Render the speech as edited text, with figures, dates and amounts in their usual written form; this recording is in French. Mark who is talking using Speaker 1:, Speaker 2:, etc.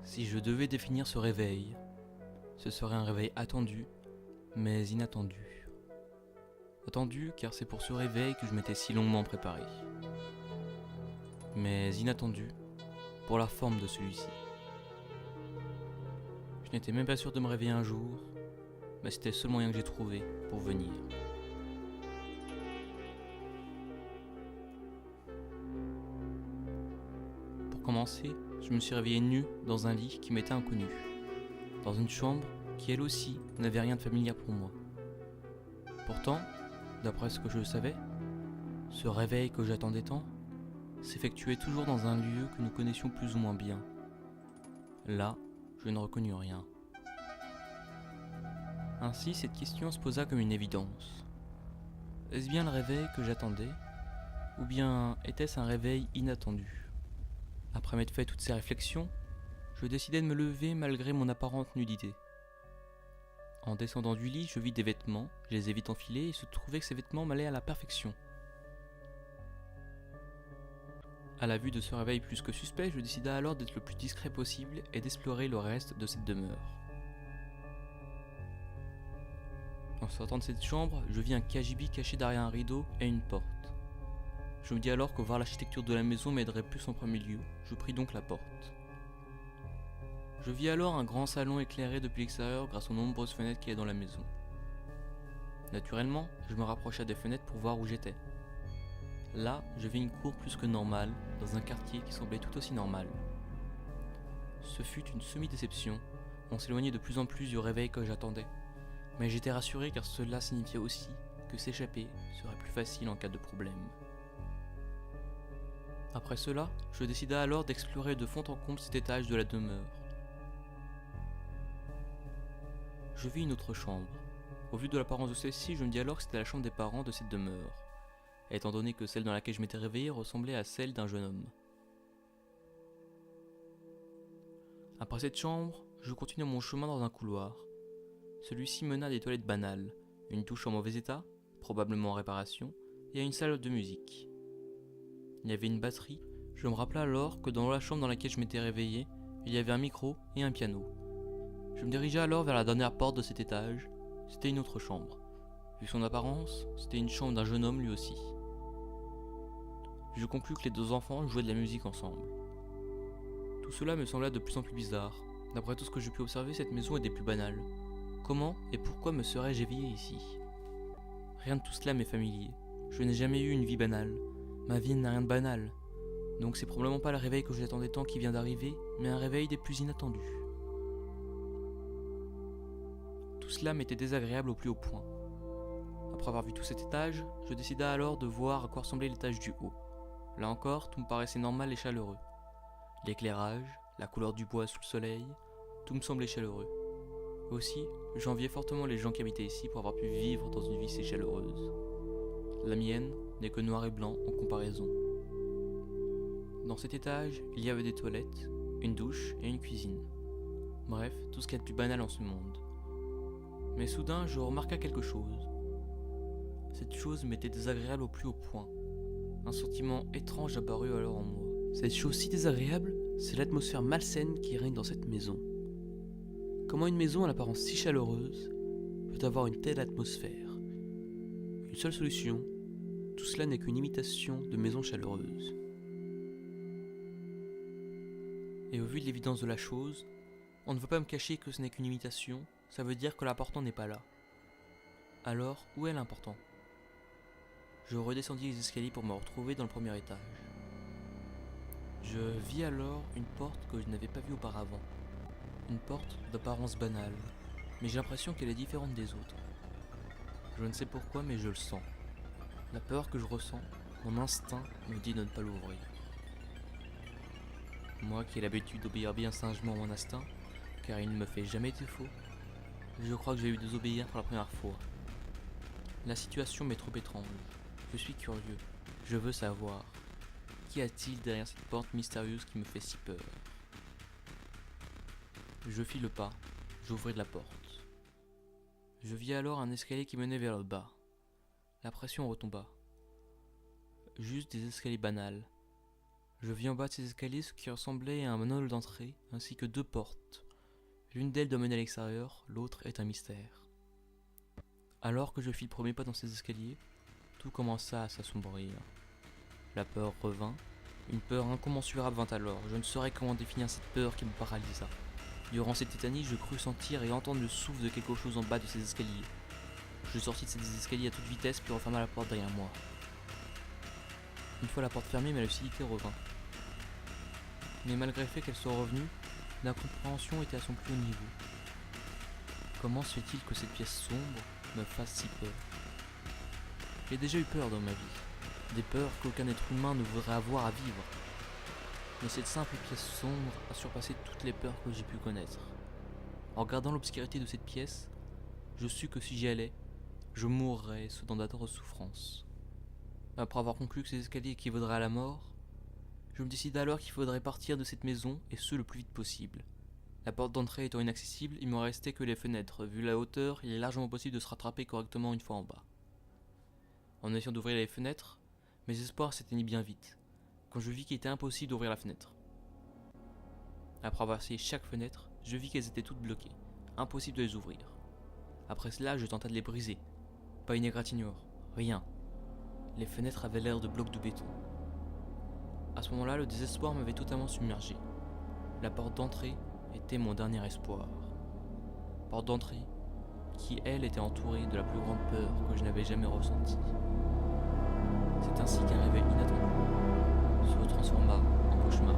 Speaker 1: Si je devais définir ce réveil, ce serait un réveil attendu, mais inattendu. Attendu car c'est pour ce réveil que je m'étais si longuement préparé. Mais inattendu pour la forme de celui-ci. Je n'étais même pas sûr de me réveiller un jour, mais c'était le seul moyen que j'ai trouvé pour venir. Pour commencer, je me suis réveillé nu dans un lit qui m'était inconnu, dans une chambre qui elle aussi n'avait rien de familier pour moi. Pourtant, d'après ce que je savais, ce réveil que j'attendais tant s'effectuait toujours dans un lieu que nous connaissions plus ou moins bien. Là, je ne reconnus rien. Ainsi, cette question se posa comme une évidence. Est-ce bien le réveil que j'attendais, ou bien était-ce un réveil inattendu ? Après m'être fait toutes ces réflexions, je décidai de me lever malgré mon apparente nudité. En descendant du lit, je vis des vêtements, je les ai vite enfilés et il se trouvait que ces vêtements m'allaient à la perfection. À la vue de ce réveil plus que suspect, je décida alors d'être le plus discret possible et d'explorer le reste de cette demeure. En sortant de cette chambre, je vis un cagibi caché derrière un rideau et une porte. Je me dis alors que voir l'architecture de la maison m'aiderait plus en premier lieu, je pris donc la porte. Je vis alors un grand salon éclairé depuis l'extérieur grâce aux nombreuses fenêtres qu'il y a dans la maison. Naturellement, je me rapprocha des fenêtres pour voir où j'étais. Là, je vis une cour plus que normale, dans un quartier qui semblait tout aussi normal. Ce fut une semi-déception, on s'éloignait de plus en plus du réveil que j'attendais. Mais j'étais rassuré car cela signifiait aussi que s'échapper serait plus facile en cas de problème. Après cela, je décida alors d'explorer de fond en comble cet étage de la demeure. Je vis une autre chambre. Au vu de l'apparence de celle-ci, je me dis alors que c'était la chambre des parents de cette demeure, étant donné que celle dans laquelle je m'étais réveillé ressemblait à celle d'un jeune homme. Après cette chambre, je continuai mon chemin dans un couloir. Celui-ci mena à des toilettes banales, une douche en mauvais état, probablement en réparation, et à une salle de musique. Il y avait une batterie. Je me rappela alors que dans la chambre dans laquelle je m'étais réveillé, il y avait un micro et un piano. Je me dirigeai alors vers la dernière porte de cet étage. C'était une autre chambre. Vu son apparence, c'était une chambre d'un jeune homme lui aussi. Je conclus que les deux enfants jouaient de la musique ensemble. Tout cela me sembla de plus en plus bizarre. D'après tout ce que j'ai pu observer, cette maison est des plus banales. Comment et pourquoi me serais-je éveillé ici ? Rien de tout cela m'est familier. Je n'ai jamais eu une vie banale. Ma vie n'a rien de banal. Donc c'est probablement pas le réveil que j'attendais tant qui vient d'arriver, mais un réveil des plus inattendus. Tout cela m'était désagréable au plus haut point. Après avoir vu tout cet étage, je décida alors de voir à quoi ressemblait l'étage du haut. Là encore, tout me paraissait normal et chaleureux. L'éclairage, la couleur du bois sous le soleil, tout me semblait chaleureux. Aussi, j'enviais fortement les gens qui habitaient ici pour avoir pu vivre dans une vie si chaleureuse. La mienne n'est que noir et blanc en comparaison. Dans cet étage, il y avait des toilettes, une douche et une cuisine. Bref, tout ce qu'il y a de plus banal en ce monde. Mais soudain, je remarqua quelque chose. Cette chose m'était désagréable au plus haut point. Un sentiment étrange apparut alors en moi. Cette chose si désagréable, c'est l'atmosphère malsaine qui règne dans cette maison. Comment une maison à l'apparence si chaleureuse peut avoir une telle atmosphère ? Une seule solution, tout cela n'est qu'une imitation de maison chaleureuse. Et au vu de l'évidence de la chose, on ne veut pas me cacher que ce n'est qu'une imitation, ça veut dire que l'important n'est pas là. Alors, où est l'important ? Je redescendis les escaliers pour me retrouver dans le premier étage. Je vis alors une porte que je n'avais pas vue auparavant. Une porte d'apparence banale, mais j'ai l'impression qu'elle est différente des autres. Je ne sais pourquoi, mais je le sens. La peur que je ressens, mon instinct me dit de ne pas l'ouvrir. Moi qui ai l'habitude d'obéir bien sagement à mon instinct, car il ne me fait jamais défaut, je crois que je vais lui désobéir pour la première fois. La situation m'est trop étrange. Je suis curieux. Je veux savoir. Qu'y a-t-il derrière cette porte mystérieuse qui me fait si peur ? Je fis le pas. J'ouvris la porte. Je vis alors un escalier qui menait vers le bas. La pression retomba. Juste des escaliers banals. Je vis en bas de ces escaliers ce qui ressemblait à un hall d'entrée, ainsi que deux portes. L'une d'elles doit mener à l'extérieur, l'autre est un mystère. Alors que je fis le premier pas dans ces escaliers, tout commença à s'assombrir. La peur revint, une peur incommensurable vint alors, je ne saurais comment définir cette peur qui me paralysa. Durant cette tétanie, je crus sentir et entendre le souffle de quelque chose en bas de ces escaliers. Je sortis de ces escaliers à toute vitesse puis referma la porte derrière moi. Une fois la porte fermée, ma lucidité revint. Mais malgré le fait qu'elle soit revenue, l'incompréhension était à son plus haut niveau. Comment se fait-il que cette pièce sombre me fasse si peur? J'ai déjà eu peur dans ma vie, des peurs qu'aucun être humain ne voudrait avoir à vivre. Mais cette simple pièce sombre a surpassé toutes les peurs que j'ai pu connaître. En regardant l'obscurité de cette pièce, je sus que si j'y allais, je mourrais sous dans d'atroces souffrances. Après avoir conclu que ces escaliers équivaudraient à la mort, je me décida alors qu'il faudrait partir de cette maison et ce le plus vite possible. La porte d'entrée étant inaccessible, il me restait que les fenêtres. Vu la hauteur, il est largement possible de se rattraper correctement une fois en bas. En essayant d'ouvrir les fenêtres, mes espoirs s'éteignirent bien vite, quand je vis qu'il était impossible d'ouvrir la fenêtre. Après avoir essayé chaque fenêtre, je vis qu'elles étaient toutes bloquées, impossible de les ouvrir. Après cela, je tentai de les briser. Pas une égratignure, rien. Les fenêtres avaient l'air de blocs de béton. À ce moment-là, le désespoir m'avait totalement submergé. La porte d'entrée était mon dernier espoir. Porte d'entrée qui, elle, était entourée de la plus grande peur que je n'avais jamais ressentie. C'est ainsi qu'un réveil inattendu se transforma en cauchemar.